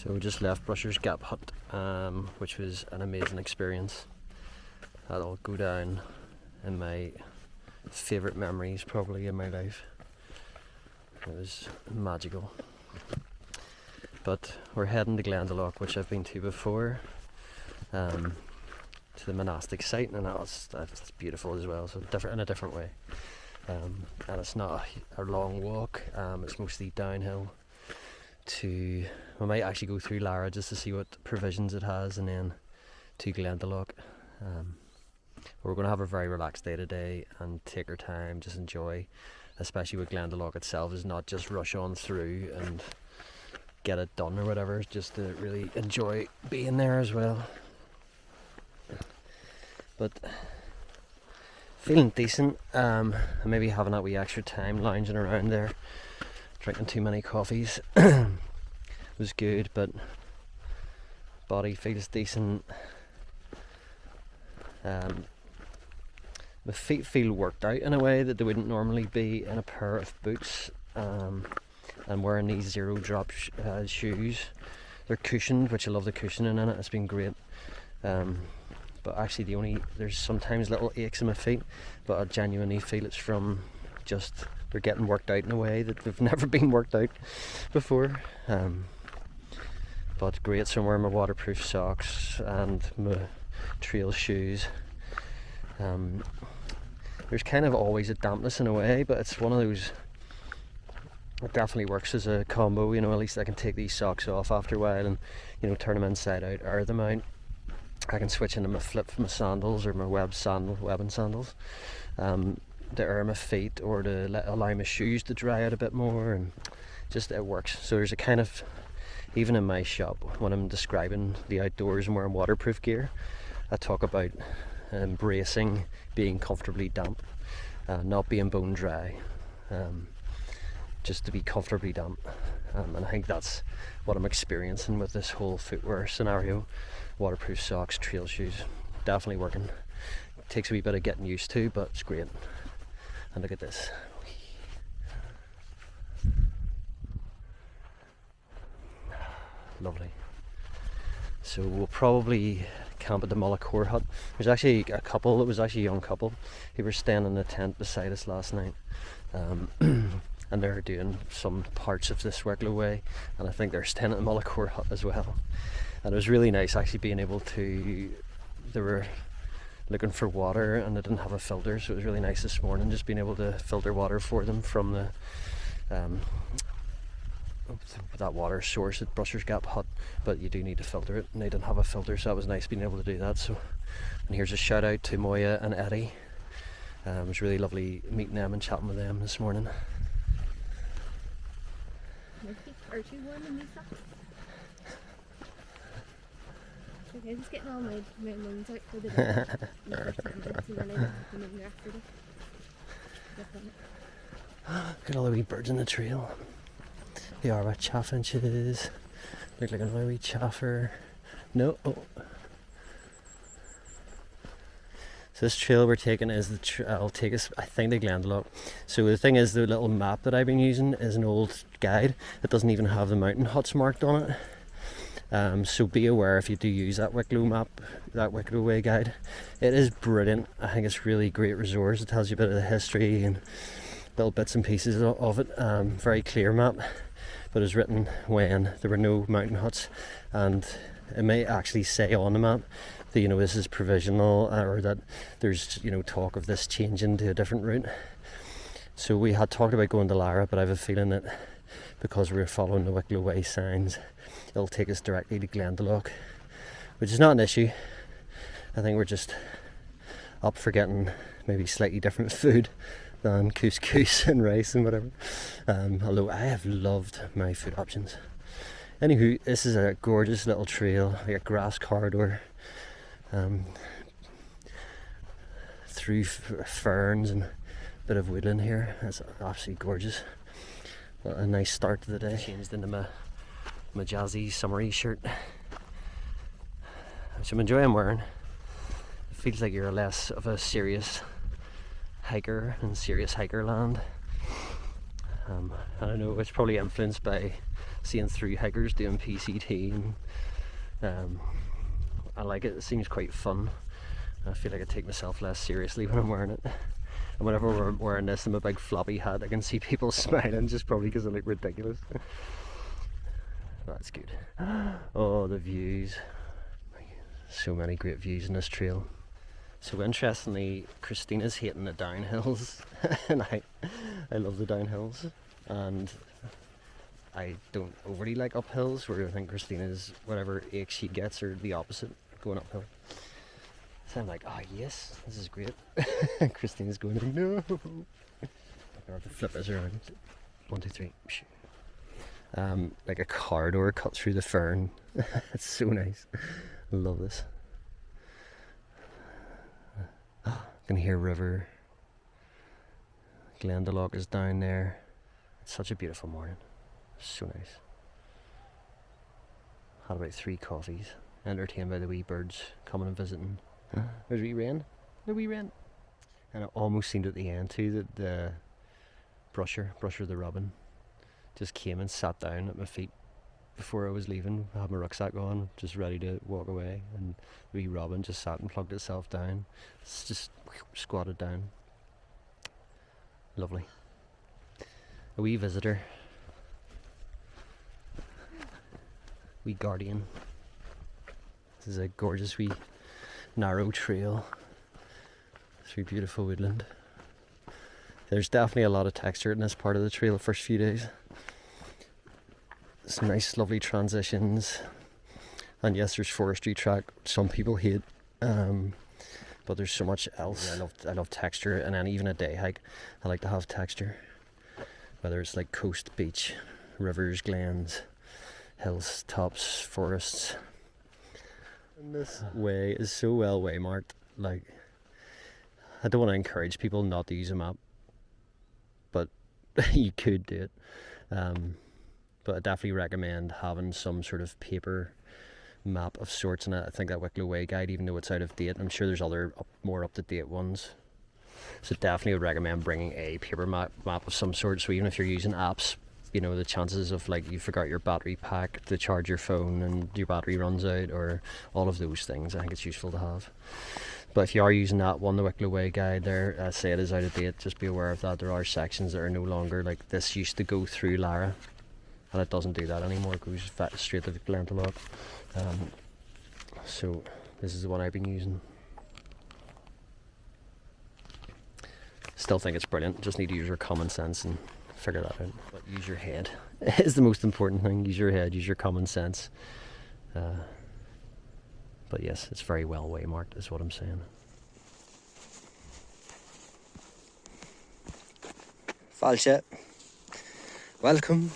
So we just left Brusher's Gap Hut, which was an amazing experience. That'll go down in my favourite memories probably in my life. It was magical. But we're heading to Glendalough, which I've been to before, to the Monastic site, and that's beautiful as well, so in a different way. And it's not a long walk, it's mostly downhill. We might actually go through Laragh just to see what provisions it has, and then to Glendalough. We're going to have a very relaxed day today and take our time, just enjoy, especially with Glendalough itself, is not just rush on through and get it done or whatever, just to really enjoy being there as well. But feeling decent, maybe having that wee extra time lounging around there, drinking too many coffees was good, but body feels decent. My feet feel worked out in a way that they wouldn't normally be in a pair of boots. I'm wearing these zero drop shoes. They're cushioned, which I love the cushioning in it. It's been great. But actually there's sometimes little aches in my feet, but I genuinely feel it's from just they're getting worked out in a way that they've never been worked out before. But great, so I'm wearing my waterproof socks and my trail shoes. There's kind of always a dampness in a way, but it's one of those, it definitely works as a combo, at least I can take these socks off after a while and, turn them inside out, air them out. I can switch into my my sandals or my webbing sandals to air my feet, or to allow my shoes to dry out a bit more, and just it works. So there's a kind of, even in my shop, when I'm describing the outdoors and wearing waterproof gear, I talk about embracing being comfortably damp, not being bone dry, just to be comfortably damp. And I think that's what I'm experiencing with this whole footwear scenario. Waterproof socks, trail shoes, definitely working. Takes a wee bit of getting used to, but it's great. And look at this. Lovely. So we'll probably camp at the Mullacor Hut. There's actually a couple, it was actually a young couple who were staying in the tent beside us last night. And they're doing some parts of this Wicklow Way, and I think they're staying at the Mullacor Hut as well. And it was really nice actually being able to, they were looking for water and they didn't have a filter, so it was really nice this morning just being able to filter water for them from the that water source at Brusher's Gap Hut, but you do need to filter it, and they didn't have a filter, so that was nice being able to do that. So, and here's a shout out to Moya and Eddie. It was really lovely meeting them and chatting with them this morning. My feet are too warm in these socks. Okay, I'm just getting all my ones out for the day. So then I don't have them in there after Look at all the wee birds in the trail. They are my chaffinches. Look like a wee chaffer. No. Oh. So this trail we're taking is it'll take us, I think, to Glendalough. So the thing is, the little map that I've been using is an old guide. It doesn't even have the mountain huts marked on it. So be aware if you do use that Wicklow map, that Wicklow Way guide. It is brilliant. I think it's really great resource. It tells you a bit of the history and little bits and pieces of it. Very clear map, but it was written when there were no mountain huts, and it may actually say on the map that this is provisional, or that there's talk of this changing to a different route. So we had talked about going to Laragh, but I have a feeling that because we're following the Wicklow Way signs, it'll take us directly to Glendalough, which is not an issue. I think we're just up for getting maybe slightly different food than couscous and rice and whatever. Although I have loved my food options. Anywho, this is a gorgeous little trail, like a grass corridor, through ferns and a bit of woodland here. It's absolutely gorgeous. What a nice start to the day. Changed into my jazzy summery shirt, which I'm enjoying wearing. It feels like you're less of a serious hiker in serious hiker land. I don't know, it's probably influenced by seeing through hikers doing PCT, and I like it. It seems quite fun. I feel like I take myself less seriously when I'm wearing it. And whenever we're wearing this in my big floppy hat, I can see people smiling just probably because I look ridiculous. That's good. Oh, the views. So many great views in this trail. So interestingly, Christina's hating the downhills and I love the downhills, and I don't overly like uphills, where I think Christina's whatever ache she gets are the opposite, going uphill. So I'm like, oh yes, this is great. Christina's going, no. I have to flip this around. 1, 2, 3. Like a corridor cut through the fern. It's so nice. I love this. I can hear river. Glendalough is down there. It's such a beautiful morning. So nice. Had about 3 coffees. Entertained by the wee birds coming and visiting. There's wee wren. The wee wren. And it almost seemed at the end too that the Brusher the robin, just came and sat down at my feet before I was leaving. I had my rucksack on, just ready to walk away, and the wee robin just sat and plugged itself down. It's just squatted down. Lovely. A wee visitor. Wee guardian. This is a gorgeous wee narrow trail through beautiful woodland. There's definitely a lot of texture in this part of the trail the first few days. Some nice lovely transitions, and yes, there's forestry track some people hate, but there's so much else. I love texture, and then even a day hike I like to have texture, whether it's like coast, beach, rivers, glens, hills, tops, forests. And this way is so well waymarked. Like, I don't want to encourage people not to use a map, but you could do it. But I definitely recommend having some sort of paper map of sorts in it. I think that Wicklow Way guide, even though it's out of date, I'm sure there's other more up-to-date ones. So definitely would recommend bringing a paper map of some sort. So even if you're using apps, you know, the chances of like you forgot your battery pack to charge your phone and your battery runs out, or all of those things, I think it's useful to have. But if you are using that one, the Wicklow Way guide there, say it is out of date, just be aware of that. There are sections that are no longer, like this used to go through Laragh, and it doesn't do that anymore. It goes straight to Glendalough. So this is the one I've been using. Still think it's brilliant. Just need to use your common sense and figure that out. But use your head is the most important thing. Use your head, use your common sense. But yes, it's very well waymarked is what I'm saying. Falsha, welcome.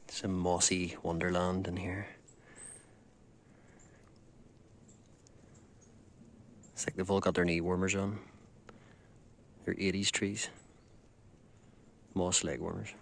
It's a mossy wonderland in here. It's like they've all got their knee warmers on. They're 80s trees. Moss leg warmers.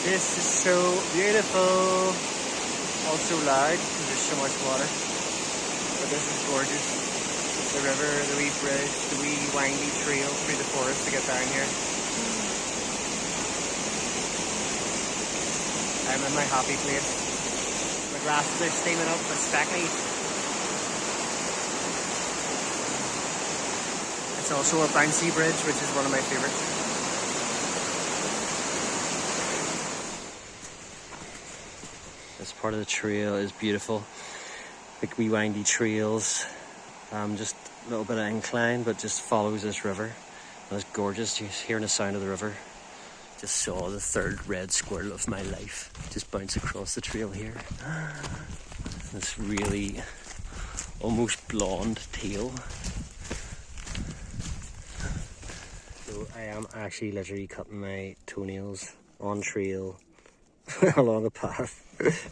This is so beautiful. Also loud because there's so much water. But this is gorgeous. The river, the wee bridge, the wee windy trail through the forest to get down here. I'm in my happy place. My glasses are steaming up, my speckles. It's also a bouncy bridge, which is one of my favourites. This part of the trail is beautiful. Big wee windy trails, just a little bit of incline, but just follows this river. And it's gorgeous, just hearing the sound of the river. Just saw the third red squirrel of my life just bounce across the trail here. This really almost blonde tail. So I am actually literally cutting my toenails on trail, along a path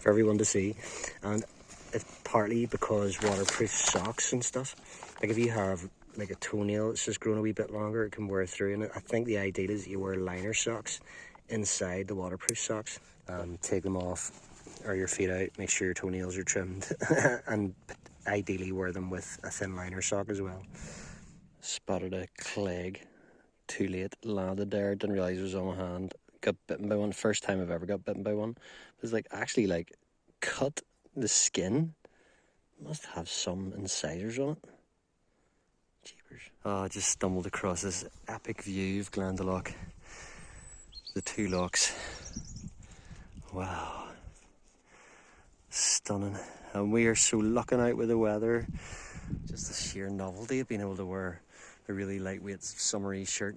for everyone to see. And it's partly because waterproof socks and stuff. Like if you have like a toenail that's just grown a wee bit longer, it can wear through. And I think the ideal is that you wear liner socks inside the waterproof socks. Take them off, or your feet out, make sure your toenails are trimmed, and ideally wear them with a thin liner sock as well. Spotted a clegg, too late, landed there, didn't realise it was on my hand, got bitten by one, first time I've ever got bitten by one. It was like actually like cut the skin, must have some incisors on it. Jeepers. Oh, I just stumbled across this epic view of Glendalough, the two lochs. Wow, stunning. And we are so lucking out with the weather, just the sheer novelty of being able to wear a really lightweight summery shirt.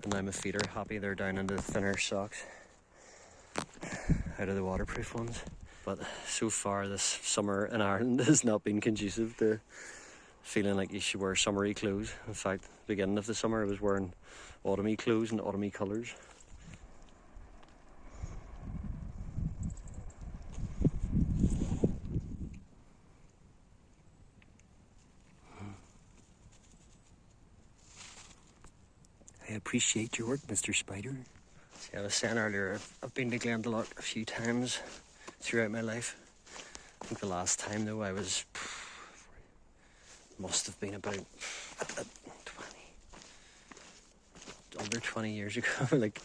And now my feet are happy, they're down into the thinner socks out of the waterproof ones. But so far this summer in Ireland has not been conducive to feeling like you should wear summery clothes. In fact, beginning of the summer I was wearing autumny clothes and autumny colours. I appreciate your work, Mr. Spider. See, I was saying earlier, I've been to Glendalough a few times throughout my life. I think the last time though I was, must have been about 20 years ago, like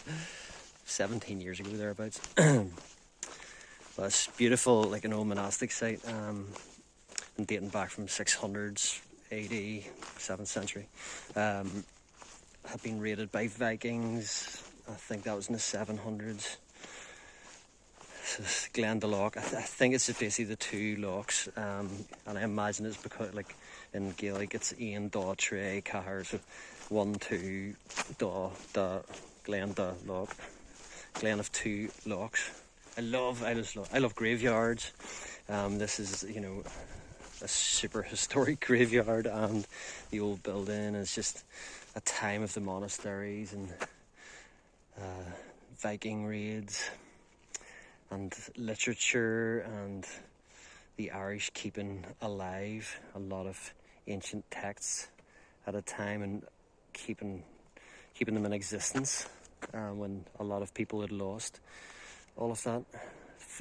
17 years ago thereabouts. But it's beautiful, like an old monastic site, and dating back from 600s AD, 7th century. Had been raided by Vikings. I think that was in the 700s. So it's Glendalough. I think it's just basically the two lochs, and I imagine it's because, like in Gaelic, it's Ian, Da, Tre, Cahar. So 1, 2, Da, Glendalough, Glen of two lochs. I love graveyards. This is, you know, a super historic graveyard, and the old building is just a time of the monasteries and Viking raids and literature and the Irish keeping alive a lot of ancient texts at a time and keeping them in existence when a lot of people had lost all of that,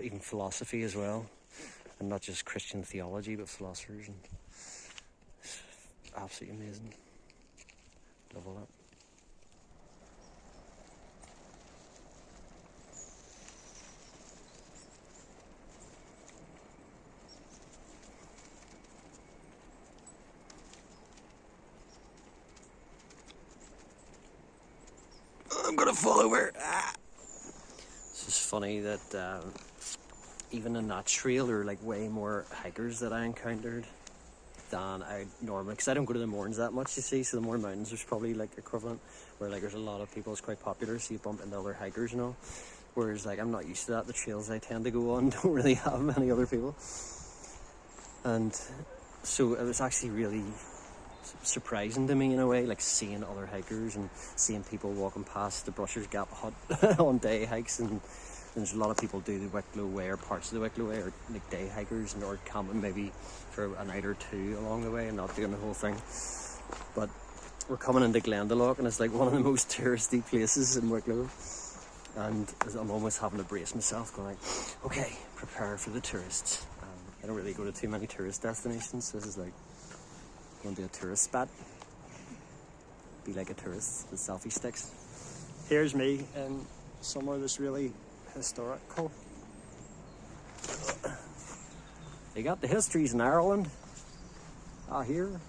even philosophy as well, and not just Christian theology but philosophers, and it's absolutely amazing. Love all that. I'm gonna fall over. It's just funny that even in that trail there are like way more hikers that I encountered than I normally, because I don't go to the moorings that much, you see, so the Mourne Mountains is probably like equivalent, where like there's a lot of people, it's quite popular, so you bump into other hikers and all, whereas like I'm not used to that. The trails I tend to go on don't really have many other people, and so it was actually really surprising to me in a way, like seeing other hikers and seeing people walking past the Brusher's Gap Hut on day hikes, and there's a lot of people do the Wicklow Way or parts of the Wicklow Way, or like day hikers, and or camping maybe for a night or two along the way and not doing the whole thing. But we're coming into Glendalough and it's like one of the most touristy places in Wicklow, and I'm almost having to brace myself, going like, okay, prepare for the tourists. I don't really go to too many tourist destinations, so this is like going to be a tourist spot. Be like a tourist with selfie sticks. Here's me in somewhere that's really historical. They got the histories in Ireland. Here.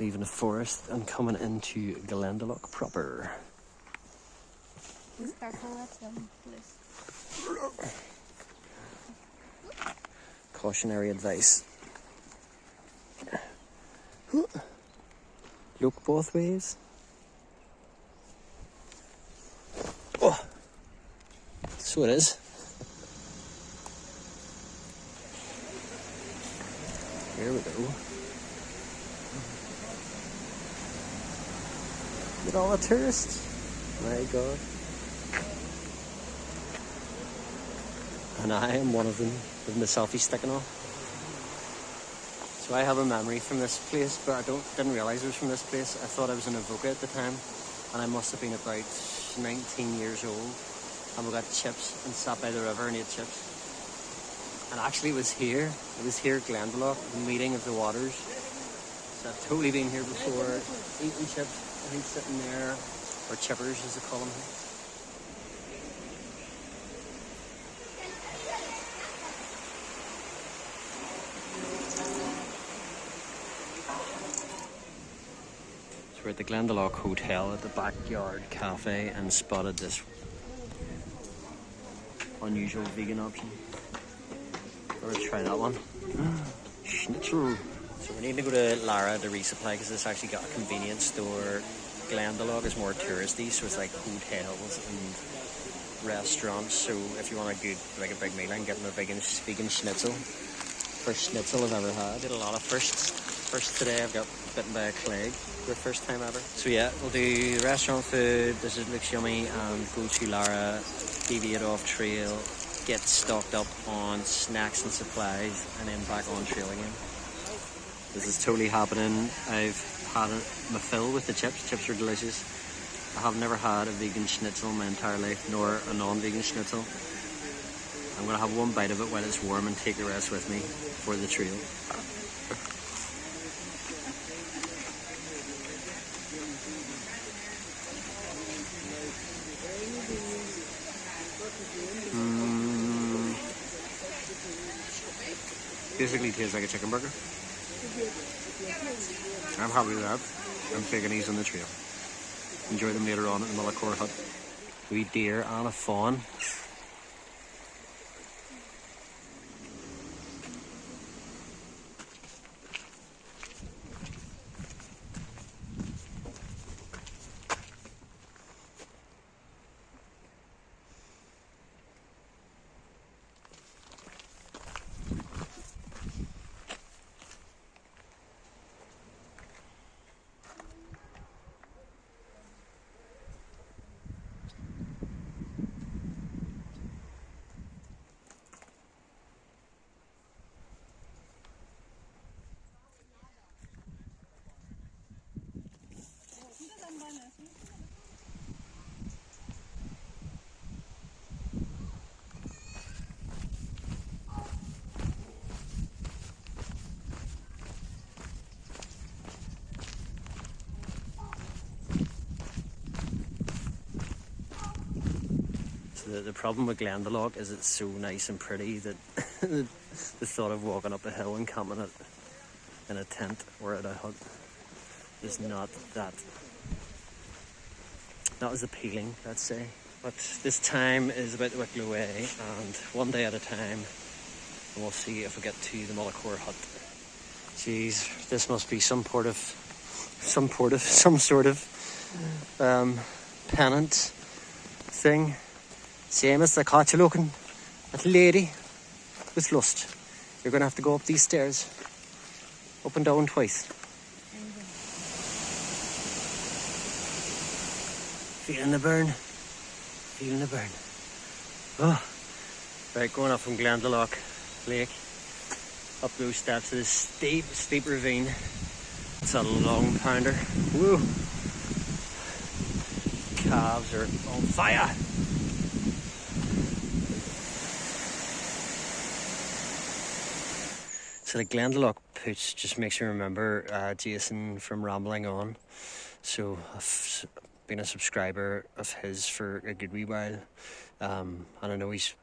Leaving the forest and coming into Glendalough proper. Cautionary advice. Look both ways. Oh, so it is. Here we go. Look at all the tourists. My God. And I am one of them with my selfie sticking off. So I have a memory from this place, but I didn't realise it was from this place. I thought I was in Avoca at the time, and I must have been about 19 years old. And we got chips and sat by the river and ate chips. And actually it was here at Glendalough, the meeting of the waters. So I've totally been here before, eating chips. I think sitting there, or chippers as they call them. So we're at the Glendalough Hotel at the Backyard Cafe and spotted this unusual vegan option. Let's try that one. Schnitzel. So we need to go to Laragh to resupply because this actually got a convenience store. Glendalough is more touristy, so it's like hotels and restaurants. So if you want a good, like a big meal, I can get them a vegan schnitzel. First schnitzel I've ever had. Did a lot of firsts. First today I've got bitten by a plague for the first time ever. So yeah, we'll do restaurant food. This looks yummy, and go to Laragh, deviate off trail, get stocked up on snacks and supplies, and then back on trail again. This is totally happening. I've had my fill with the chips. Chips are delicious. I have never had a vegan schnitzel in my entire life, nor a non-vegan schnitzel. I'm going to have one bite of it while it's warm and take the rest with me for the trail. Basically tastes like a chicken burger. I'm happy with that. I'm taking these on the trail. Enjoy them later on at the Mullacor Hut. We deer and a fawn. The problem with Glendalough is it's so nice and pretty that the thought of walking up a hill and camping it in a tent or at a hut is not as appealing, let's say. But this time is about the Wicklow Way, and one day at a time, and we'll see if we get to the Mullacor Hut. Jeez, this must be some sort of pennant thing. Same as the catchalooking, that lady with lust. You're going to have to go up these stairs, up and down twice. Feeling the burn, feeling the burn. Oh, right, going up from Glendalough Lake, up those steps to this steep ravine. It's a long pounder. Woo! Calves are on fire. So the Glendalough pooch just makes me remember Jason from Rambling On. So I've been a subscriber of his for a good wee while. And I know he's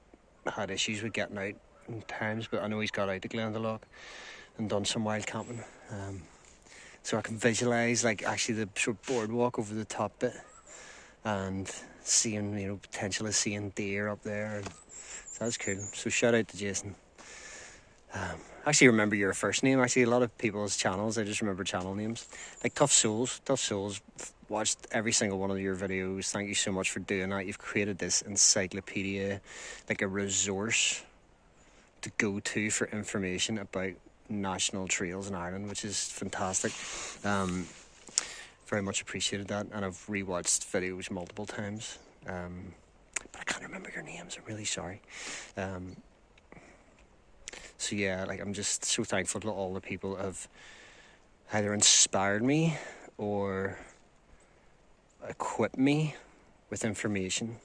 had issues with getting out in times, but I know he's got out to Glendalough and done some wild camping. So I can visualise like actually the sort of boardwalk over the top bit and seeing, potential of seeing deer up there. And so that's cool. So shout out to Jason. Actually remember your first name. Actually, a lot of people's channels, I just remember channel names. Like Tough Souls, watched every single one of your videos. Thank you so much for doing that. You've created this encyclopedia, like a resource to go to for information about national trails in Ireland, which is fantastic. very much appreciated that, and I've rewatched videos multiple times. But I can't remember your names. I'm really sorry. So yeah, like I'm just so thankful to all the people that have either inspired me or equipped me with information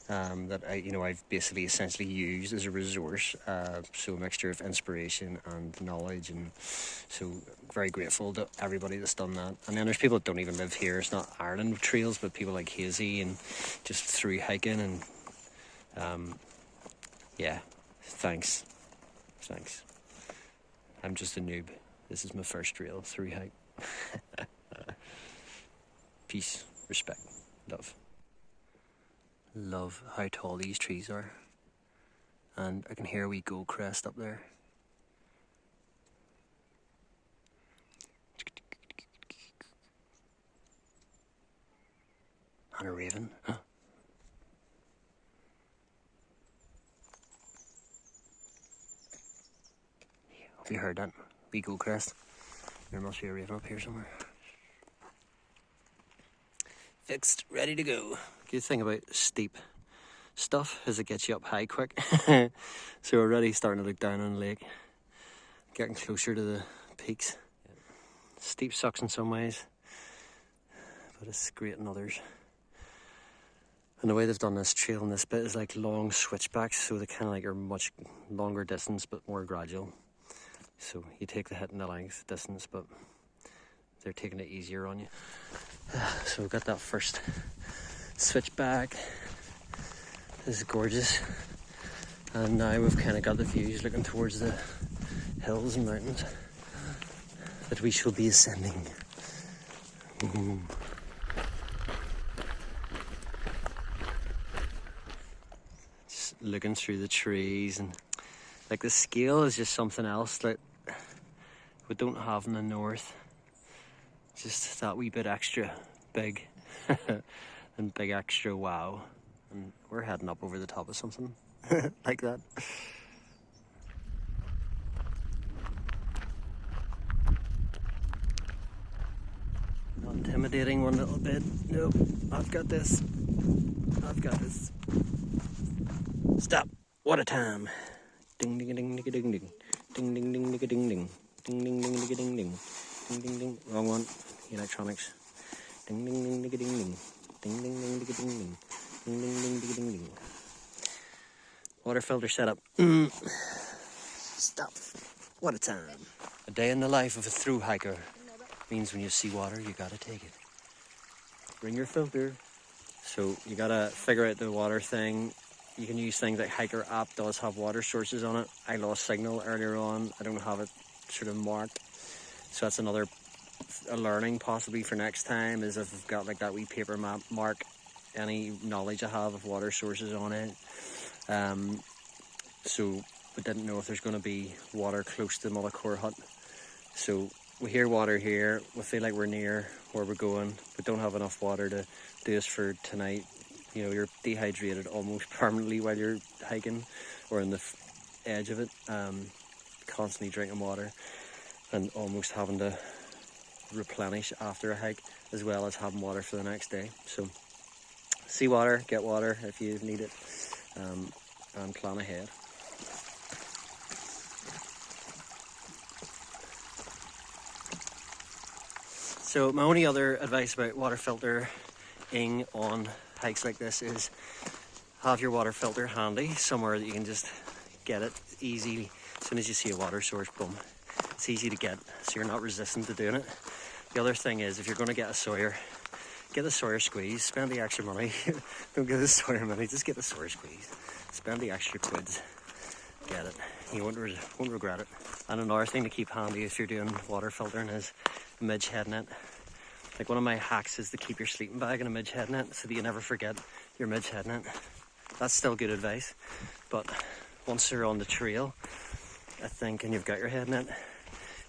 that I've basically essentially used as a resource. So a mixture of inspiration and knowledge, and so very grateful to everybody that's done that. And then there's people that don't even live here. It's not Ireland trails, but people like Hazy and just through hiking, and yeah, thanks. I'm just a noob. This is my first trail through hike. Peace, respect, love. Love how tall these trees are, and I can hear a wee gold crest up there. And a raven. Huh? Have you heard that? Wee gold crest. There must be a raven up here somewhere. Fixed, ready to go. Good thing about steep stuff is it gets you up high quick. So we're already starting to look down on the lake, getting closer to the peaks. Steep sucks in some ways, but it's great in others. And the way they've done this trail in this bit is like long switchbacks, so they kind of like are much longer distance but more gradual. So you take the hit in the length distance, but they're taking it easier on you. So we've got that first switchback. This is gorgeous. And now we've kind of got the views looking towards the hills and mountains that we shall be ascending. Just looking through the trees, and like the scale is just something else that we don't have in the north. Just that wee bit extra big and big extra wow. And we're heading up over the top of something like that. Not intimidating one little bit. Nope, I've got this. Stop. What a time. Ding ding ding ding ding ding. Ding ding ding ding ding ding. Ding ding ding ding ding ding. Ding ding ding. Wrong one. Electronics. Ding ding ding ding ding ding. Ding ding ding ding ding ding. Ding ding ding ding ding ding. Water filter setup. Stop. What a time. A day in the life of a through hiker means when you see water, you gotta take it. Bring your filter. So you gotta figure out the water thing. You can use things like Hiker app does have water sources on it. I lost signal earlier on. I don't have it sort of marked. So that's another learning possibly for next time, is if I've got like that wee paper map mark any knowledge I have of water sources on it. So we didn't know if there's going to be water close to Mullacor Hut. So we hear water here. We feel like we're near where we're going. We don't have enough water to do us for tonight. You know, you're dehydrated almost permanently while you're hiking or in the edge of it. Constantly drinking water and almost having to replenish after a hike, as well as having water for the next day. So see water, get water if you need it, and plan ahead. So my only other advice about water filtering on hikes like this is have your water filter handy somewhere that you can just get it easy. As soon as you see a water source, boom, it's easy to get, so you're not resistant to doing it. The other thing is, if you're going to get a Sawyer, get the Sawyer squeeze, spend the extra money. Don't get the Sawyer money, just get the Sawyer squeeze. Spend the extra quids, get it. You won't regret it. And another thing to keep handy if you're doing water filtering is a midge head net. Like one of my hacks is to keep your sleeping bag in a midge head net so that you never forget your midge head net. That's still good advice, but once you're on the trail, I think, and you've got your head net,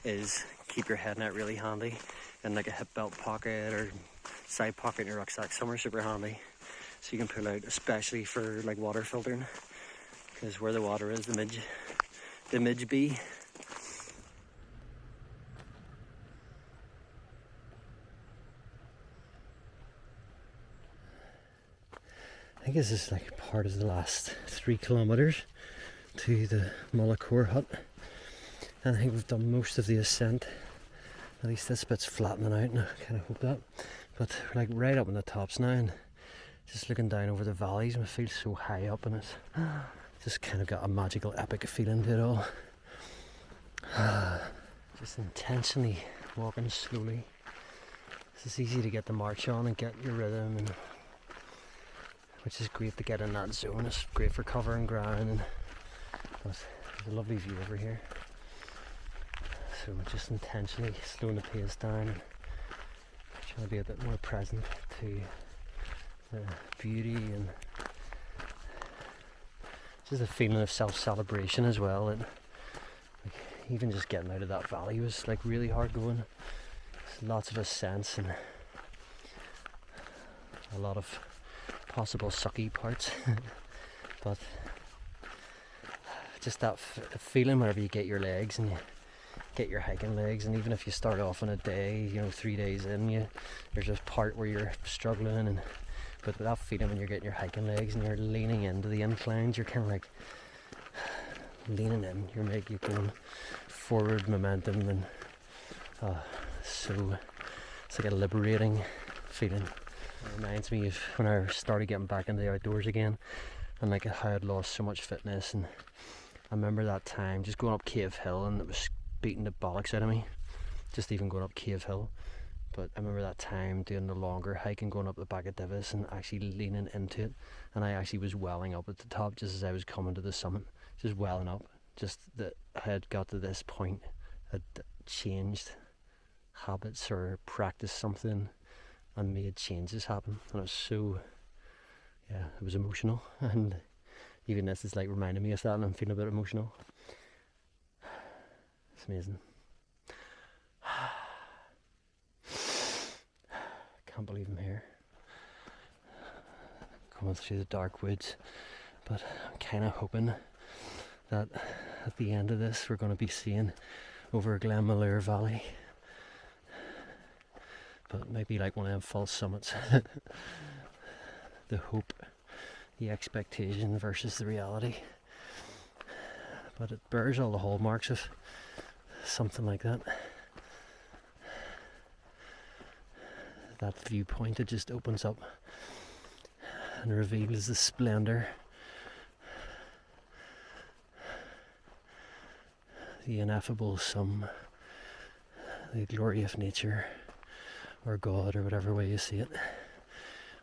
is keep your head net really handy in like a hip belt pocket or side pocket in your rucksack, somewhere super handy, so you can pull out, especially for like water filtering, because where the water is, the midge be. I think this is like part of the last 3 kilometres to the Mullacor Hut. And I think we've done most of the ascent. At least this bit's flattening out, and I kind of hope that. But we're like right up on the tops now, and just looking down over the valleys, and I feel so high up, and it's just kind of got a magical, epic feeling to it all. Just intentionally walking slowly. It's easy to get the march on and get your rhythm, and which is great to get in that zone. It's great for covering ground, but there's a lovely view over here. So we're just intentionally slowing the pace down and trying to be a bit more present to the beauty, and just a feeling of self-celebration as well. That like, even just getting out of that valley was like really hard going. There's lots of ascents and a lot of possible sucky parts, but just that feeling whenever you get your legs and you get your hiking legs, and even if you start off on a day, 3 days in, there's this part where you're struggling, but that feeling when you're getting your hiking legs and you're leaning into the inclines, you're kind of like leaning in, you're going forward momentum, and so it's like a liberating feeling. It reminds me of when I started getting back into the outdoors again, and like how I'd lost so much fitness. And I remember that time just going up Cave Hill, and it was beating the bollocks out of me, just even going up Cave Hill. But I remember that time doing the longer hike and going up the back of Divis and actually leaning into it, and I actually was welling up at the top just as I was coming to the summit, just welling up, just that I had got to this point, had changed habits or practiced something and made changes happen, and it was so, it was emotional, and even this is like reminding me of that, and I'm feeling a bit emotional. It's amazing. Can't believe I'm here, coming through the dark woods, but I'm kind of hoping that at the end of this we're going to be seeing over Glenmalure Valley, but maybe like one of them false summits. The hope, the expectation versus the reality, but it bears all the hallmarks of something like that. That viewpoint, it just opens up and reveals the splendour, the ineffable sum, the glory of nature, or God, or whatever way you see it,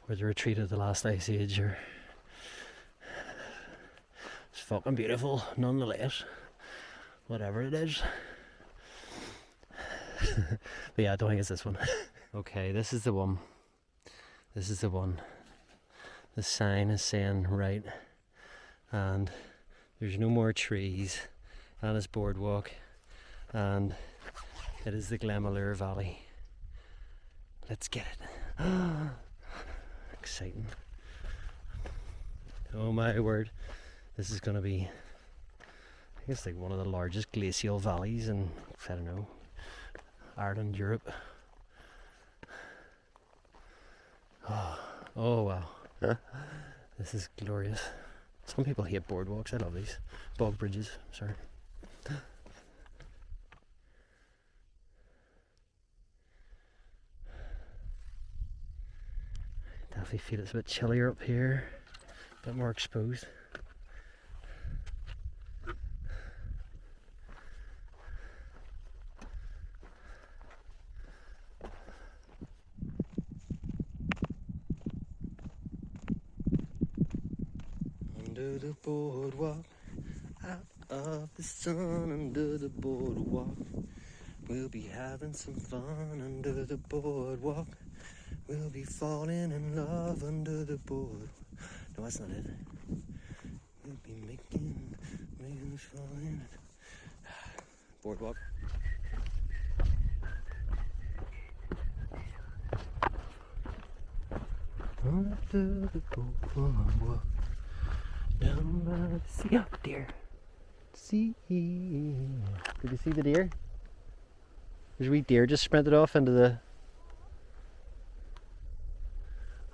or the retreat of the last ice age, or it's fucking beautiful nonetheless, whatever it is. But yeah, I don't think it's this one. Okay, this is the one. This is the one. The sign is saying right, and there's no more trees, and it's boardwalk, and it is the Glenmalure Valley. Let's get it. Exciting. Oh my word. This is going to be, I guess, like one of the largest glacial valleys in, I don't know, Ireland, Europe. Oh wow. Huh? This is glorious. Some people hate boardwalks. I love these. Bog bridges, sorry. Definitely feel it's a bit chillier up here, a bit more exposed. Under the boardwalk, out of the sun, under the boardwalk, we'll be having some fun under the boardwalk. We'll be falling in love under the board. No, that's not it. We'll be making us fall in. Boardwalk. Under the boardwalk, down by the sea. Oh, deer. See. Did you see the deer? There's a wee deer just sprinted off into the...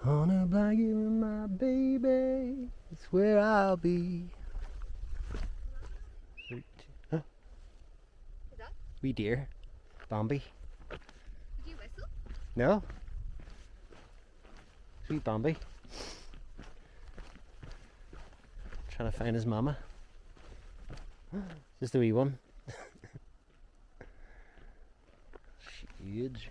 On a blanket with my baby, it's where I'll be. Huh? Is that? Wee deer. Bambi. Did you whistle? No? Sweet Bambi. Trying to find his mama. Just a wee one. Huge.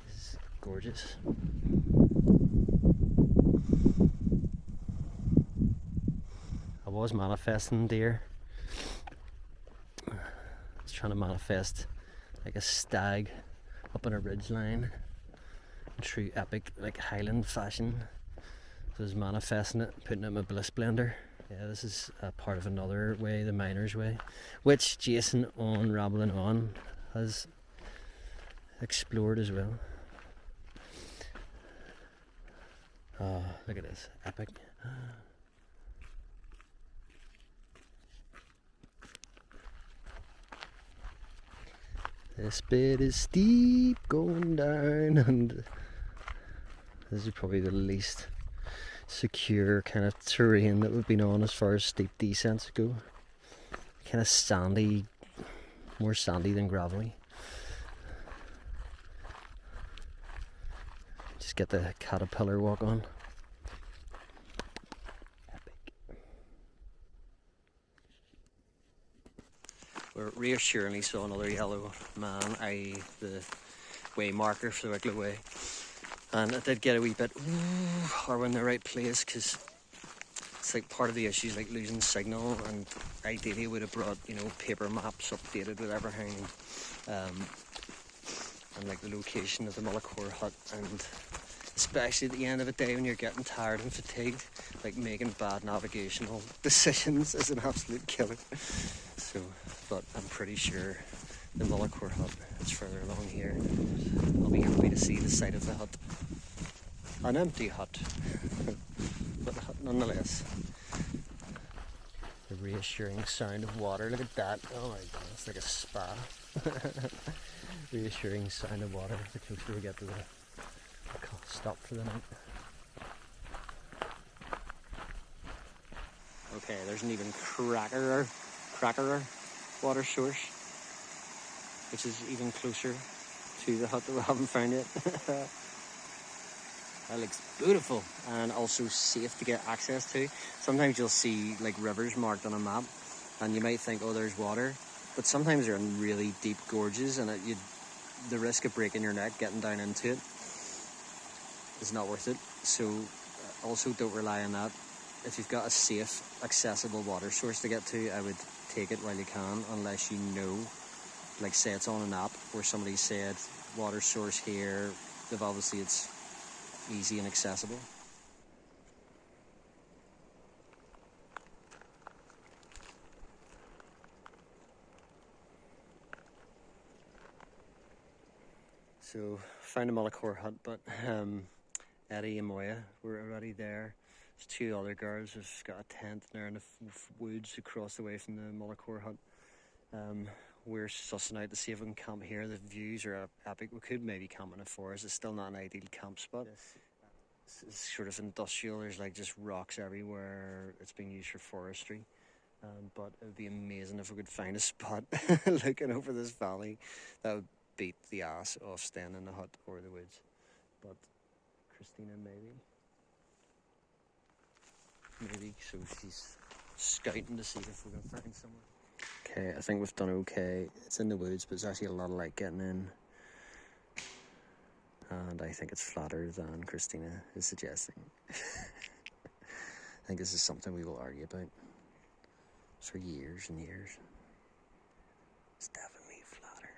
This is gorgeous. I was manifesting deer. I was trying to manifest like a stag up on a ridge line in true epic like Highland fashion. So I was manifesting it, putting it in my bliss blender. Yeah, this is a part of another way, the Miner's Way, which Jason on Rambling On has explored as well. Oh, look at this, epic. This bit is steep going down, and this is probably the least secure kind of terrain that we've been on as far as steep descents go. Kind of sandy, more sandy than gravelly. Just get the caterpillar walk on. Epic. We reassuringly saw another yellow man, i.e. the way marker for the Wicklow Way. And I did get a wee bit, ooh, are we in the right place? Because it's like part of the issue is like losing signal, and ideally would have brought, you know, paper maps updated with everything, and like the location of the Mullacor Hut, and especially at the end of the day when you're getting tired and fatigued, like making bad navigational decisions is an absolute killer. So, but I'm pretty sure the Mullacor Hut is further along here. I'll be happy to see the site of the hut. An empty hut, but a hut nonetheless. The reassuring sound of water, look at that. Oh my god, it's like a spa. Reassuring sound of water the closer we get to the stop for the night. Okay, there's an even crackerer water source, which is even closer to the hut that we haven't found yet. That looks beautiful and also safe to get access to. Sometimes you'll see like rivers marked on a map and you might think, oh, there's water, but sometimes they're in really deep gorges, and the risk of breaking your neck getting down into it is not worth it. So also don't rely on that. If you've got a safe, accessible water source to get to, I would take it while you can, unless you know, like say it's on an app where somebody said water source here, obviously it's easy and accessible. So found a Mullacor Hut, but Eddie and Moya were already there. There's two other girls who've got a tent there in the woods across the way from the Mullacor Hut. We're sussing out to see if we can camp here. The views are epic. We could maybe camp in a forest. It's still not an ideal camp spot. It's sort of industrial. There's like just rocks everywhere. It's being used for forestry. But it would be amazing if we could find a spot looking over this valley that would beat the ass off staying in the hut or the woods. But Christina maybe, so she's scouting to see if we can find somewhere. Okay, I think we've done okay. It's in the woods, but it's actually a lot of light getting in. And I think it's flatter than Christina is suggesting. I think this is something we will argue about for years and years. It's definitely flatter.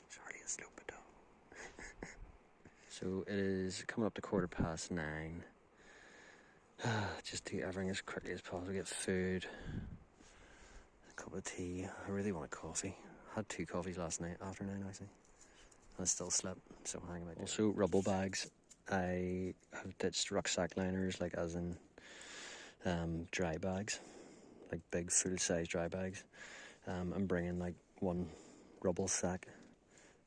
Sorry, it's slope it down. So it is coming up to 9:15. Just do everything as quickly as possible. Get food, a cup of tea. I really want a coffee. I had 2 coffees last night, afternoon actually. I still slept, so hang about. Also, rubble bags. I have ditched rucksack liners, like as in dry bags, like big full-size dry bags. I'm bringing like 1 rubble sack,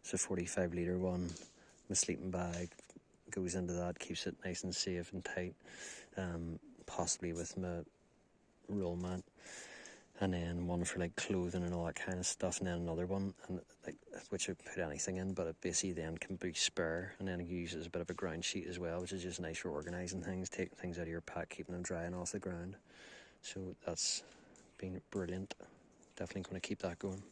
It's a 45 litre one. My sleeping bag goes into that, keeps it nice and safe and tight, possibly with my roll mat, and then one for like clothing and all that kind of stuff, and then another one, and like which I put anything in, but it basically then can be spare, and then I use it as a bit of a ground sheet as well, which is just nice for organising things, taking things out of your pack, keeping them drying off the ground. So that's been brilliant. Definitely going to keep that going.